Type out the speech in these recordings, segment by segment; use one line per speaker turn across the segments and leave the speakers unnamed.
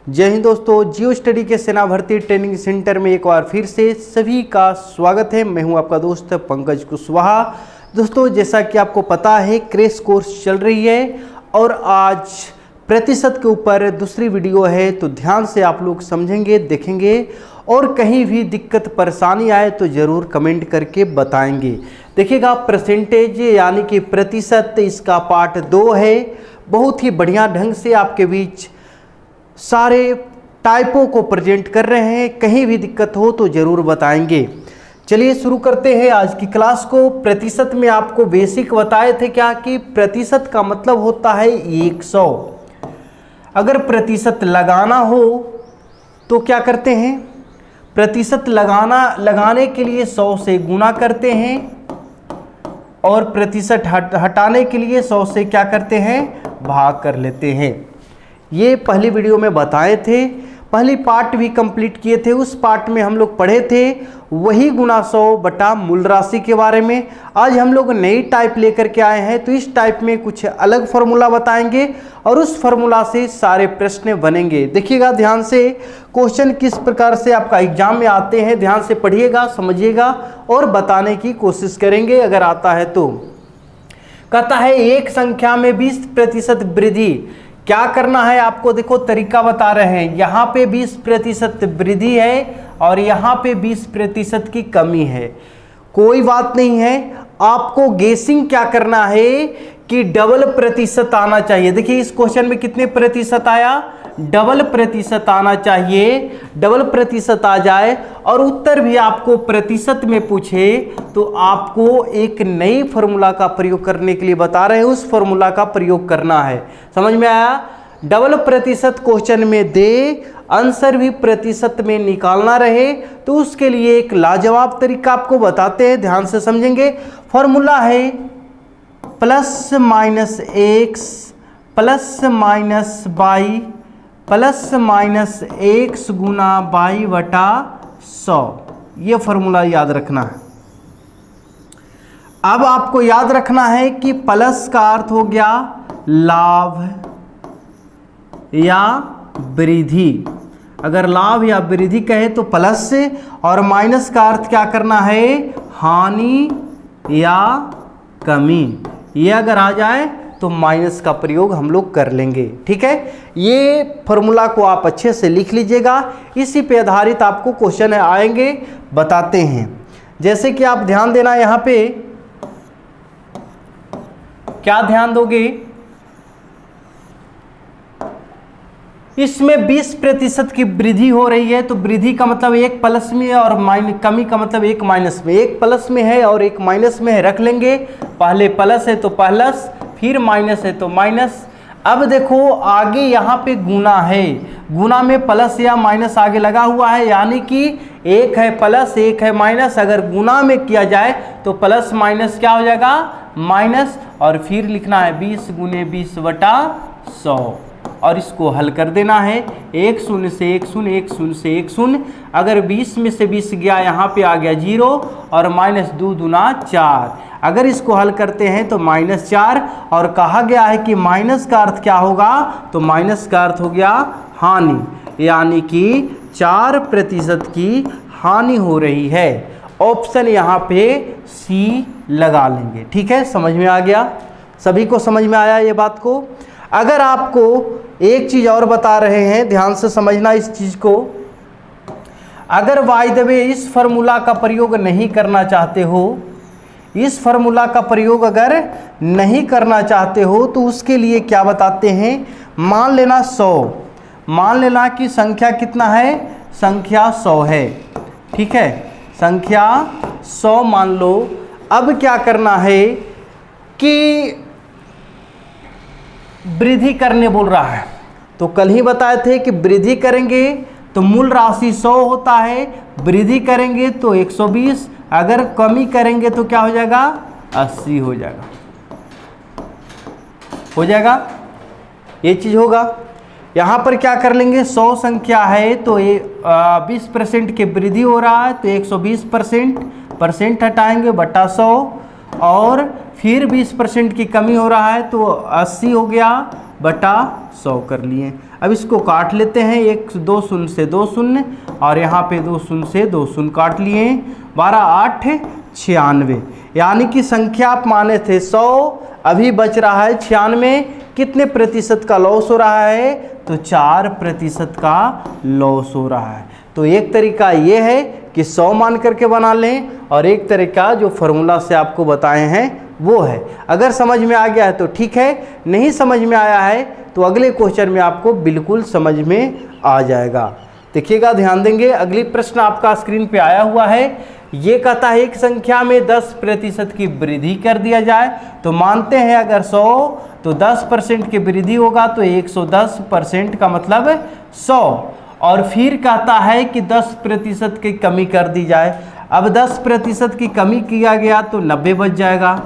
जय हिंद दोस्तों, जियो स्टडी के सेना भर्ती ट्रेनिंग सेंटर में एक बार फिर से सभी का स्वागत है। मैं हूं आपका दोस्त पंकज कुशवाहा। दोस्तों, जैसा कि आपको पता है क्रैश कोर्स चल रही है और आज प्रतिशत के ऊपर दूसरी वीडियो है, तो ध्यान से आप लोग समझेंगे, देखेंगे और कहीं भी दिक्कत परेशानी आए तो ज़रूर कमेंट करके बताएंगे। देखिएगा, परसेंटेज यानी कि प्रतिशत, इसका पार्ट 2 है। बहुत ही बढ़िया ढंग से आपके बीच सारे टाइपों को प्रेजेंट कर रहे हैं। कहीं भी दिक्कत हो तो ज़रूर बताएंगे। चलिए शुरू करते हैं आज की क्लास को। प्रतिशत में आपको बेसिक बताए थे क्या कि प्रतिशत का मतलब होता है 100। अगर प्रतिशत लगाना हो तो क्या करते हैं? प्रतिशत लगाने के लिए 100 से गुना करते हैं और प्रतिशत हटाने के लिए 100 से क्या करते हैं? भाग कर लेते हैं। ये पहली वीडियो में बताए थे, पहली पार्ट भी कंप्लीट किए थे। उस पार्ट में हम लोग पढ़े थे वही गुना 100 बटा मूल राशि के बारे में। आज हम लोग नई टाइप लेकर के आए हैं, तो इस टाइप में कुछ अलग फॉर्मूला बताएंगे और उस फॉर्मूला से सारे प्रश्न बनेंगे। देखिएगा ध्यान से, क्वेश्चन किस प्रकार से आपका एग्जाम में आते हैं, ध्यान से पढ़िएगा, समझिएगा और बताने की कोशिश करेंगे अगर आता है तो। कहता है एक संख्या में 20% वृद्धि क्या करना है आपको। देखो तरीका बता रहे हैं, यहाँ पे 20% वृद्धि है और यहाँ पे 20% की कमी है। कोई बात नहीं है, आपको गेसिंग क्या करना है कि डबल प्रतिशत आना चाहिए। देखिए इस क्वेश्चन में कितने प्रतिशत आया? डबल प्रतिशत आना चाहिए। डबल प्रतिशत आ जाए और उत्तर भी आपको प्रतिशत में पूछे तो आपको एक नई फॉर्मूला का प्रयोग करने के लिए बता रहे हैं, उस फॉर्मूला का प्रयोग करना है। समझ में आया? डबल प्रतिशत क्वेश्चन में दे, आंसर भी प्रतिशत में निकालना रहे तो उसके लिए एक लाजवाब तरीका आपको बताते हैं, ध्यान से समझेंगे। फॉर्मूला है plus minus x plus minus Y plus minus x गुना वाई बटा 100। ये फॉर्मूला याद रखना है। अब आपको याद रखना है कि प्लस का अर्थ हो गया लाभ या वृद्धि। अगर लाभ या वृद्धि कहे तो प्लस से, और माइनस का अर्थ क्या करना है? हानि या कमी। ये अगर आ जाए तो माइनस का प्रयोग हम लोग कर लेंगे। ठीक है, ये फॉर्मूला को आप अच्छे से लिख लीजिएगा। इसी पे आधारित आपको क्वेश्चन आएंगे, बताते हैं। जैसे कि आप ध्यान देना, यहाँ पे क्या ध्यान दोगे? इसमें 20% की वृद्धि हो रही है, तो वृद्धि का मतलब एक प्लस में है और कमी का मतलब एक माइनस में। एक प्लस में है और एक माइनस में है, रख लेंगे। पहले प्लस है तो प्लस, फिर माइनस है तो माइनस। अब देखो आगे यहाँ पे गुना है, गुना में प्लस या माइनस आगे लगा हुआ है, यानी कि एक है प्लस एक है माइनस। अगर गुना में किया जाए तो प्लस माइनस क्या हो जाएगा? माइनस। और फिर लिखना है 20 गुने 20 बटा 100 और इसको हल कर देना है। एक शून्य से एक शून्य, एक शून्य से एक शून्य। अगर 20 में से 20 गया, यहाँ पे आ गया 0 और माइनस 2 दूना 4। अगर इसको हल करते हैं तो -4, और कहा गया है कि माइनस का अर्थ क्या होगा? तो माइनस का अर्थ हो गया हानि, यानी कि 4% की हानि हो रही है। ऑप्शन यहाँ पे सी लगा लेंगे। ठीक है, समझ में आ गया? सभी को समझ में आया ये बात को? अगर आपको एक चीज़ और बता रहे हैं, ध्यान से समझना इस चीज़ को। अगर बाय द वे इस फार्मूला का प्रयोग नहीं करना चाहते हो, इस फार्मूला का प्रयोग अगर नहीं करना चाहते हो तो उसके लिए क्या बताते हैं? मान लेना 100, मान लेना कि संख्या कितना है? संख्या 100 है। ठीक है, संख्या 100 मान लो। अब क्या करना है कि वृद्धि करने बोल रहा है, तो कल ही बताए थे कि वृद्धि करेंगे तो मूल राशि 100 होता है, वृद्धि करेंगे तो 120, अगर कमी करेंगे तो क्या हो जाएगा? 80 हो जाएगा। हो जाएगा, ये चीज़ होगा। यहाँ पर क्या कर लेंगे? 100 संख्या है तो ये 20% की वृद्धि हो रहा है तो 120% हटाएंगे बटा 100, और फिर 20% की कमी हो रहा है तो 80 हो गया बटा 100 कर लिए। अब इसको काट लेते हैं, 1 2 शून्य से 2 शून्य और यहाँ पे 2 शून्य से 2 शून्य काट लिए। 12 8 96, यानी कि संख्या आप माने थे 100, अभी बच रहा है 96। कितने प्रतिशत का लॉस हो रहा है? तो 4% का लॉस हो रहा है। तो एक तरीका ये है कि 100 मान करके बना लें, और एक तरीका जो फॉर्मूला से आपको बताए हैं वो है। अगर समझ में आ गया है तो ठीक है, नहीं समझ में आया है तो अगले क्वेश्चन में आपको बिल्कुल समझ में आ जाएगा। देखिएगा, ध्यान देंगे। अगली प्रश्न आपका स्क्रीन पे आया हुआ है। ये कहता है एक संख्या में 10% की वृद्धि कर दिया जाए, तो मानते हैं अगर 100 तो 10% की वृद्धि होगा तो 110% का मतलब 100। और फिर कहता है कि 10% की कमी कर दी जाए। अब 10% की कमी किया गया तो 90 बच जाएगा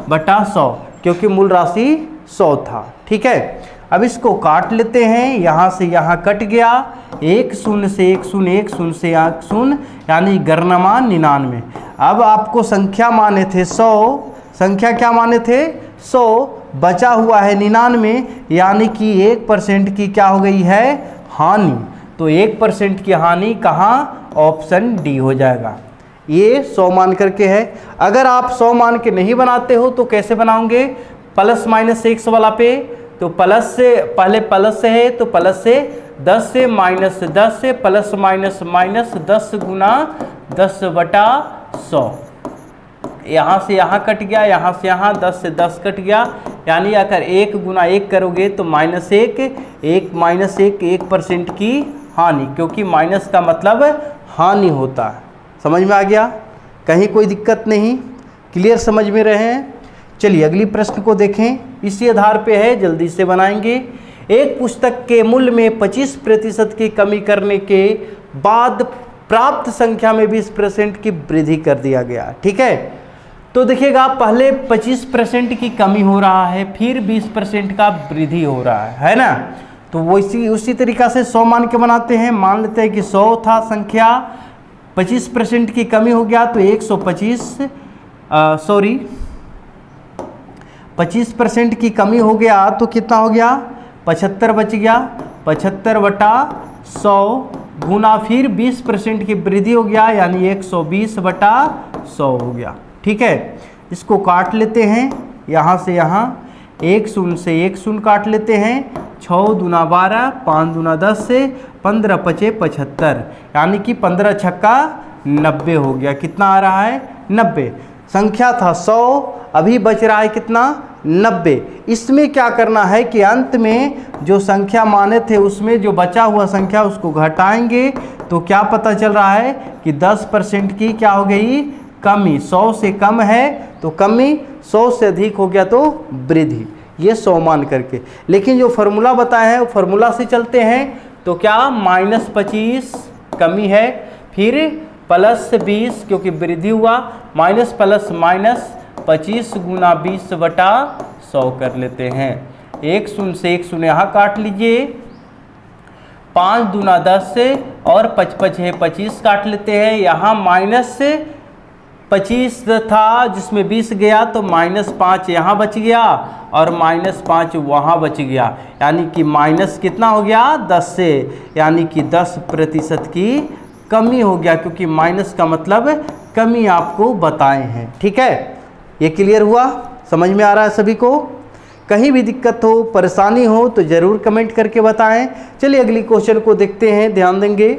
बटा 100, क्योंकि मूल राशि 100 था। ठीक है, अब इसको काट लेते हैं, यहाँ से यहाँ कट गया, 1 शून्य से 1 शून्य, 1 शून्य से 1 शून्य, यानी गर्नमा 99। अब आपको संख्या माने थे 100, संख्या क्या माने थे 100, बचा हुआ है 99, यानी कि 1% की क्या हो गई है? हानि। तो 1% की हानि कहाँ? ऑप्शन डी हो जाएगा। ये 100 मान करके है। अगर आप 100 मान के नहीं बनाते हो तो कैसे बनाओगे? प्लस माइनस x वाला पे, तो प्लस से पहले प्लस से है तो प्लस से, 10 से माइनस 10 से, प्लस माइनस माइनस 10 गुना 10 बटा 100। यहाँ से यहाँ कट गया, यहाँ से यहाँ 10 से 10 कट गया, यानी अगर 1 गुना 1 करोगे तो -1, 1 माइनस 1, 1% की हानि, क्योंकि माइनस का मतलब हानि होता है। समझ में आ गया? कहीं कोई दिक्कत नहीं, क्लियर समझ में रहे हैं? चलिए अगली प्रश्न को देखें, इसी आधार पे है, जल्दी से बनाएंगे। एक पुस्तक के मूल्य में 25% की कमी करने के बाद प्राप्त संख्या में 20% की वृद्धि कर दिया गया। ठीक है, तो देखिएगा, पहले 25% की कमी हो रहा है, फिर 20% का वृद्धि हो रहा है ना? तो वो उसी तरीका से 100 मान के बनाते हैं। मान लेते हैं कि 100 था संख्या, 25% की कमी हो गया तो 25% की कमी हो गया तो कितना हो गया? 75 बच गया, 75 बटा 100 गुना फिर 20% की वृद्धि हो गया, यानी 120 बटा 100 हो गया। ठीक है, इसको काट लेते हैं, यहाँ से यहाँ 1 शून्य से 1 शून्य काट लेते हैं, 6 दूना 12, 5 दूना 10 से 15 पचे 75, यानी कि 15 छक्का 90 हो गया। कितना आ रहा है? 90। संख्या था 100, अभी बच रहा है कितना? 90। इसमें क्या करना है कि अंत में जो संख्या माने थे उसमें जो बचा हुआ संख्या उसको घटाएंगे, तो क्या पता चल रहा है कि 10% की क्या हो गई? कमी। 100 से कम है तो कमी, 100 से अधिक हो गया तो वृद्धि। ये 100 मान करके। लेकिन जो फार्मूला बताया है वो फार्मूला से चलते हैं, तो क्या? -25 कमी है, फिर +20 क्योंकि वृद्धि हुआ, माइनस प्लस माइनस 25 गुना 20 बटा 100 कर लेते हैं। 1 शून्य से 1 शून्य यहाँ काट लीजिए, 5 दूना 10 से और 55 है 25 काट लेते हैं। यहाँ माइनस 25 था जिसमें 20 गया तो -5 यहाँ बच गया और -5 वहाँ बच गया, यानी कि माइनस कितना हो गया? 10 से, यानी कि 10% की कमी हो गया, क्योंकि माइनस का मतलब कमी आपको बताए हैं। ठीक है, ये क्लियर हुआ? समझ में आ रहा है सभी को? कहीं भी दिक्कत हो, परेशानी हो तो ज़रूर कमेंट करके बताएं। चलिए अगली क्वेश्चन को देखते हैं, ध्यान देंगे।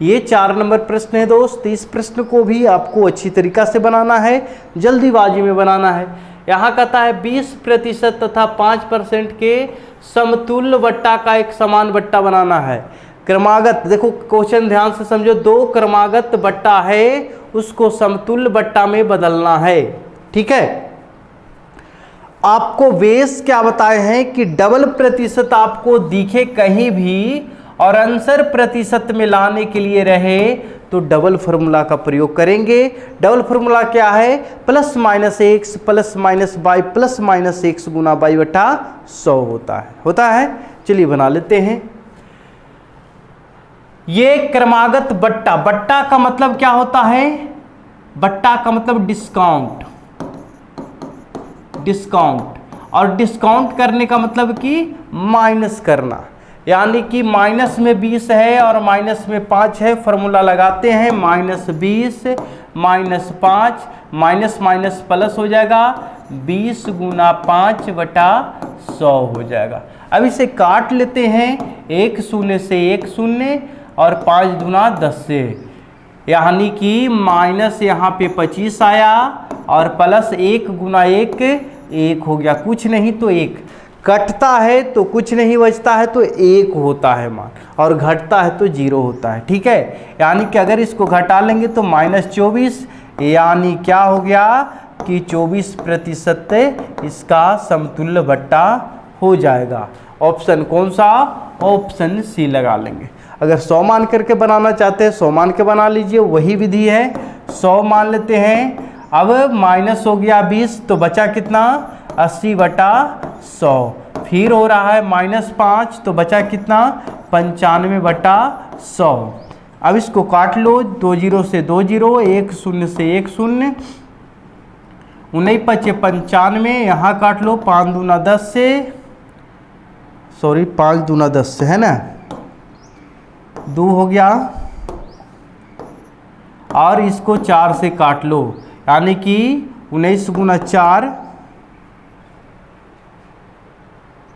ये 4 नंबर प्रश्न है दोस्त। इस प्रश्न को भी आपको अच्छी तरीका से बनाना है, जल्दीबाजी में बनाना है। यहाँ कहता है 20% तथा 5% के समतुल्य बट्टा का एक समान बट्टा बनाना है। क्रमागत, देखो क्वेश्चन ध्यान से समझो, 2 क्रमागत बट्टा है, उसको समतुल्य बट्टा में बदलना है। ठीक है, आपको बेस क्या बताए हैं कि डबल प्रतिशत आपको दिखे कहीं भी और आंसर प्रतिशत में लाने के लिए रहे तो डबल फार्मूला का प्रयोग करेंगे। डबल फार्मूला क्या है? +-x +-y +-x गुना y बटा 100 होता है। चलिए बना लेते हैं। ये क्रमागत बट्टा, बट्टा का मतलब क्या होता है? बट्टा का मतलब डिस्काउंट, और डिस्काउंट करने का मतलब कि माइनस करना, यानी कि माइनस में 20 है और माइनस में 5 है। फॉर्मूला लगाते हैं, -20 -5 माइनस माइनस प्लस हो जाएगा, 20 × 5 बटा 100 हो जाएगा। अब इसे काट लेते हैं, 1 0 से 1 0 और 5 दूना 10 से, यानी कि माइनस यहाँ पे 25 आया और प्लस 1 × 1 1 हो गया, कुछ नहीं तो 1। कटता है तो कुछ नहीं बचता है तो 1 होता है मान, और घटता है तो 0 होता है। ठीक है, यानी कि अगर इसको घटा लेंगे तो -24, यानी क्या हो गया कि 24% इसका समतुल्य भट्टा हो जाएगा। ऑप्शन कौन सा? ऑप्शन सी लगा लेंगे। अगर 100 मान करके बनाना चाहते हैं 100 मान के बना लीजिए, वही विधि है। 100 मान लेते हैं, अब माइनस हो गया 20 तो बचा कितना? 80 बटा 100। फिर हो रहा है -5 तो बचा कितना? 95 बटा 100। अब इसको काट लो, 2 0 से 2 0, 1 0 से 1 0, 19 5 95, यहाँ काट लो 5 दूना 10 से, सॉरी 5 दूना 10 से है ना, 2 हो गया, और इसको 4 से काट लो, यानी कि 19 × 4,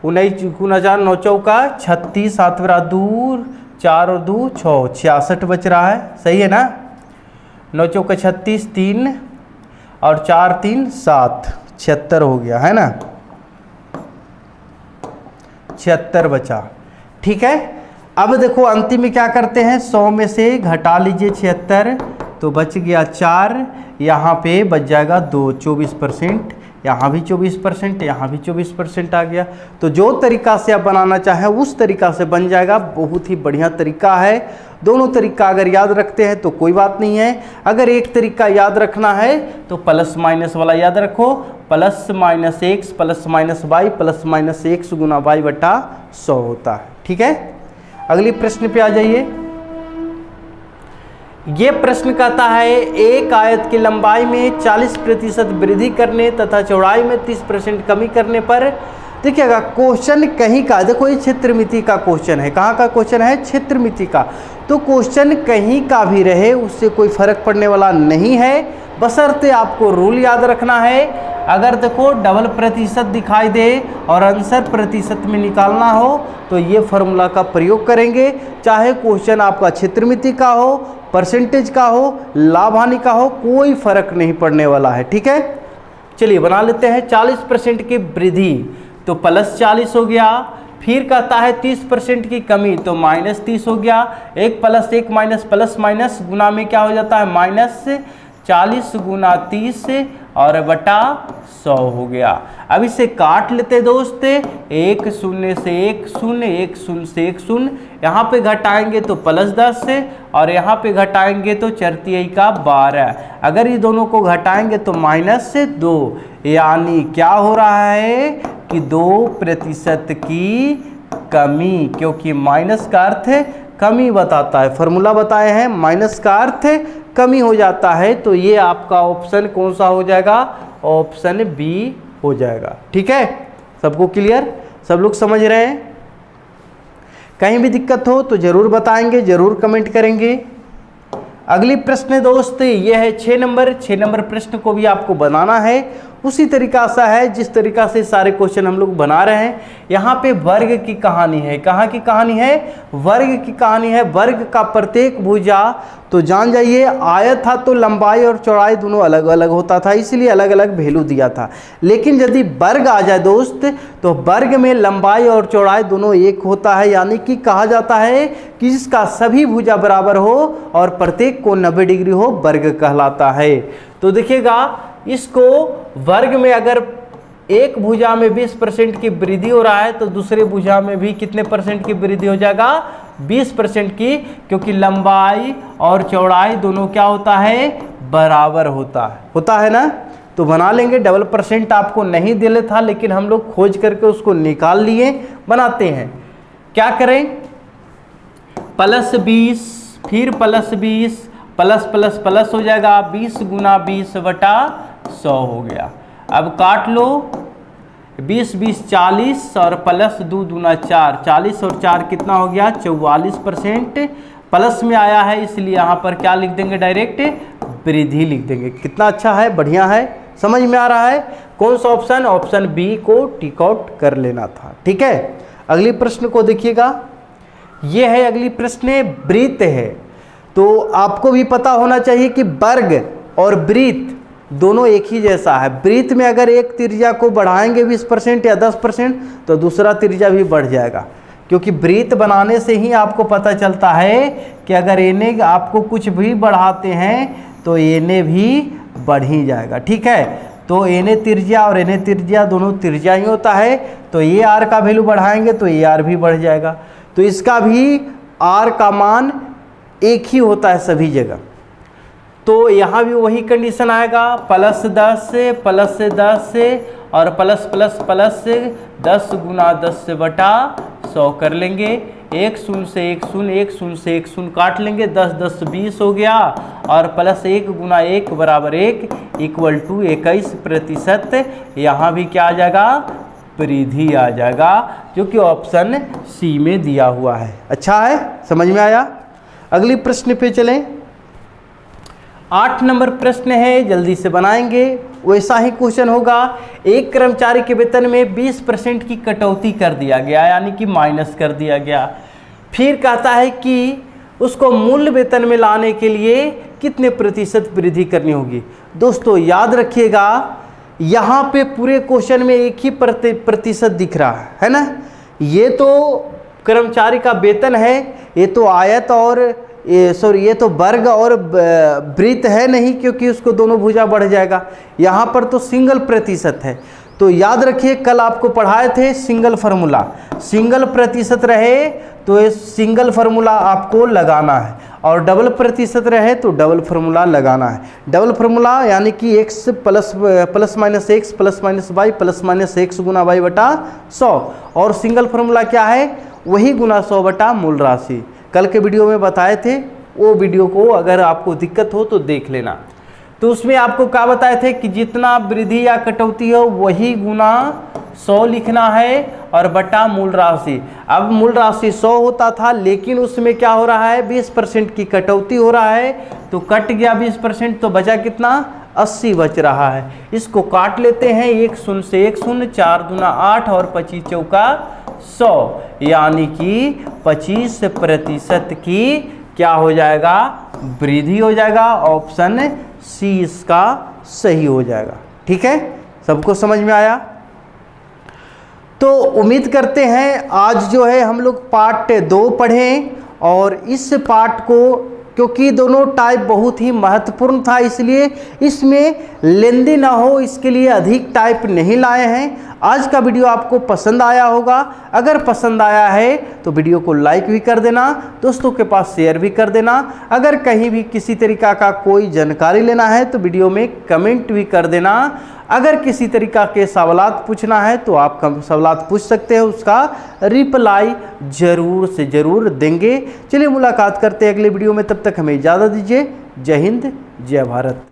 19 × 4 9 चौका 36, 7 बरा 2, 4 और 2 6, 66 बच रहा है। सही है ना? 9 चौका 36, 3 और 4 3 7, 76 हो गया है ना, 76 बचा। ठीक है, अब देखो अंतिम में क्या करते हैं, 100 में से घटा लीजिए 76 तो बच गया 4, यहाँ पे बच जाएगा 2, 24%, यहाँ भी 24%, यहाँ भी 24% आ गया। तो जो तरीका से आप बनाना चाहें उस तरीका से बन जाएगा। बहुत ही बढ़िया तरीका है। दोनों तरीका अगर याद रखते हैं तो कोई बात नहीं है। अगर एक तरीका याद रखना है तो प्लस माइनस वाला याद रखो, plus minus x plus minus Y plus minus x गुना वाई बटा 100 होता है। ठीक है, अगली प्रश्न पे आ जाइए। ये प्रश्न कहता है एक आयत की लंबाई में 40% वृद्धि करने तथा चौड़ाई में 30% कमी करने पर, देखिएगा क्वेश्चन कहीं का, देखो ये क्षेत्रमिति का क्वेश्चन है। कहाँ का क्वेश्चन है? क्षेत्रमिति का। तो क्वेश्चन कहीं का भी रहे उससे कोई फर्क पड़ने वाला नहीं है, बशर्ते आपको रूल याद रखना है। अगर देखो डबल प्रतिशत दिखाई दे और आंसर प्रतिशत में निकालना हो तो ये फॉर्मूला का प्रयोग करेंगे, चाहे क्वेश्चन आपका क्षेत्रमिति का हो, परसेंटेज का हो, लाभ हानि का हो, कोई फर्क नहीं पड़ने वाला है। ठीक है, चलिए बना लेते हैं। 40% की वृद्धि तो प्लस 40 हो गया, फिर कहता है 30% की कमी तो माइनस 30 हो गया। 1 + 1 माइनस प्लस माइनस गुना में क्या हो जाता है? माइनस 40 × 30 और बटा 100 हो गया। अब इसे काट लेते दोस्त, 1 0 से 1 0, 1 0 से 1 0, यहाँ पे घटाएंगे तो +10 से और यहाँ पे घटाएंगे तो 4 का 12। अगर ये दोनों को घटाएंगे तो -2, यानी क्या हो रहा है कि 2% की कमी, क्योंकि माइनस का अर्थ कमी बताता है, फॉर्मूला बताए हैं माइनस का अर्थ कमी हो जाता है। तो ये आपका ऑप्शन कौन सा हो जाएगा? ऑप्शन बी हो जाएगा। ठीक है, सबको क्लियर? सब लोग समझ रहे हैं? कहीं भी दिक्कत हो तो जरूर बताएंगे, जरूर कमेंट करेंगे। अगली प्रश्न दोस्त ये है 6 नंबर। 6 नंबर प्रश्न को भी आपको बनाना है उसी तरीका सा है जिस तरीका से सारे क्वेश्चन हम लोग बना रहे हैं। यहाँ पे वर्ग की कहानी है। कहाँ की कहानी है? वर्ग की कहानी है। वर्ग का प्रत्येक भुजा, तो जान जाइए आयत था तो लंबाई और चौड़ाई दोनों अलग अलग होता था, इसलिए अलग अलग वैल्यू दिया था। लेकिन यदि वर्ग आ जाए दोस्त तो वर्ग में लंबाई और चौड़ाई दोनों एक होता है, यानी कि कहा जाता है कि जिसका सभी भुजा बराबर हो और प्रत्येक कोण 90 डिग्री हो वर्ग कहलाता है। तो देखिएगा इसको वर्ग में अगर एक भुजा में 20% की वृद्धि हो रहा है तो दूसरे भुजा में भी कितने % की वृद्धि हो जाएगा? 20% की, क्योंकि लंबाई और चौड़ाई दोनों क्या होता है? बराबर होता है ना। तो बना लेंगे। डबल % आपको नहीं दिले था लेकिन हम लोग खोज करके उसको निकाल लिए, बनाते हैं। क्या करें? +20 फिर +20 प्लस प्लस प्लस हो जाएगा, 20 × 20 बटा 100 हो गया। अब काट लो, 20 20 40 और प्लस 2 दूना 4, 40 और 4 कितना हो गया 44%। प्लस में आया है इसलिए यहाँ पर क्या लिख देंगे, डायरेक्ट वृद्धि लिख देंगे। कितना अच्छा है, बढ़िया है, समझ में आ रहा है। कौन सा ऑप्शन, ऑप्शन बी को टिक आउट कर लेना था। ठीक है, अगली प्रश्न को देखिएगा। ये है अगली प्रश्न, वृत्त है। तो आपको भी पता होना चाहिए कि वर्ग और वृत्त दोनों एक ही जैसा है। वृत्त में अगर एक त्रिज्या को बढ़ाएंगे 20% या 10% तो दूसरा त्रिज्या भी बढ़ जाएगा, क्योंकि वृत्त बनाने से ही आपको पता चलता है कि अगर एने आपको कुछ भी बढ़ाते हैं तो एने भी बढ़ ही जाएगा। ठीक है, तो एने त्रिज्या और एने त्रिज्या दोनों त्रिज्या ही होता है, तो ये आर का वैल्यू बढ़ाएंगे तो ये आर भी बढ़ जाएगा। तो इसका भी आर का मान एक ही होता है सभी जगह। तो यहाँ भी वही कंडीशन आएगा, +10 प्लस 10 और प्लस प्लस प्लस 10 गुना 10 बटा 100 कर लेंगे। 1 0 से 1 0, 1 0 से 1 0 काट लेंगे, 10 10 20 हो गया और प्लस 1 गुना 1 बराबर 1 इक्वल टू 21%। यहाँ भी क्या आ जाएगा, वृद्धि आ जाएगा, जो कि ऑप्शन सी में दिया हुआ है। अच्छा है, समझ में आया। अगली प्रश्न पे चलें। 8 नंबर प्रश्न है, जल्दी से बनाएंगे। वैसा ही क्वेश्चन होगा। एक कर्मचारी के वेतन में 20% की कटौती कर दिया गया, यानी कि माइनस कर दिया गया। फिर कहता है कि उसको मूल वेतन में लाने के लिए कितने प्रतिशत वृद्धि करनी होगी। दोस्तों याद रखिएगा, यहाँ पे पूरे क्वेश्चन में एक ही प्रतिशत दिख रहा है ना। ये तो कर्मचारी का वेतन है, ये तो आयत और ये तो वर्ग और वृत्त है नहीं, क्योंकि उसको दोनों भुजा बढ़ जाएगा। यहाँ पर तो सिंगल प्रतिशत है। तो याद रखिए, कल आपको पढ़ाए थे सिंगल फार्मूला, सिंगल प्रतिशत रहे तो ये सिंगल फार्मूला आपको लगाना है, और डबल प्रतिशत रहे तो डबल फार्मूला लगाना है। डबल फार्मूला यानी कि x plus minus x plus minus Y plus minus x गुना वाई बटा 100, और सिंगल फार्मूला क्या है, वही गुना 100 बटा मूल राशि। कल के वीडियो में बताए थे, वो वीडियो को अगर आपको दिक्कत हो तो देख लेना। तो उसमें आपको क्या बताए थे कि जितना वृद्धि या कटौती हो वही गुना 100 लिखना है और बटा मूल राशि। अब मूल राशि 100 होता था, लेकिन उसमें क्या हो रहा है, 20% की कटौती हो रहा है, तो कट गया 20%, तो बचा कितना, 80 बच रहा है। इसको काट लेते हैं, 1 0 से 1 0, 4 दूना 8 और 25 चौका 100, यानी कि 25% की क्या हो जाएगा, वृद्धि हो जाएगा। ऑप्शन सी इसका सही हो जाएगा। ठीक है, सबको समझ में आया। तो उम्मीद करते हैं आज जो है हम लोग पार्ट 2 पढ़ें, और इस पार्ट को, क्योंकि दोनों टाइप बहुत ही महत्वपूर्ण था, इसलिए इसमें लेंदी ना हो इसके लिए अधिक टाइप नहीं लाए हैं। आज का वीडियो आपको पसंद आया होगा। अगर पसंद आया है तो वीडियो को लाइक भी कर देना, दोस्तों के पास शेयर भी कर देना। अगर कहीं भी किसी तरीका का कोई जानकारी लेना है तो वीडियो में कमेंट भी कर देना। अगर किसी तरीका के सवालात पूछना है तो आप सवालात पूछ सकते हैं, उसका रिप्लाई ज़रूर से ज़रूर देंगे। चलिए मुलाकात करते हैं अगले वीडियो में, तब तक हमें इजाज़त दीजिए। जय हिंद, जय भारत।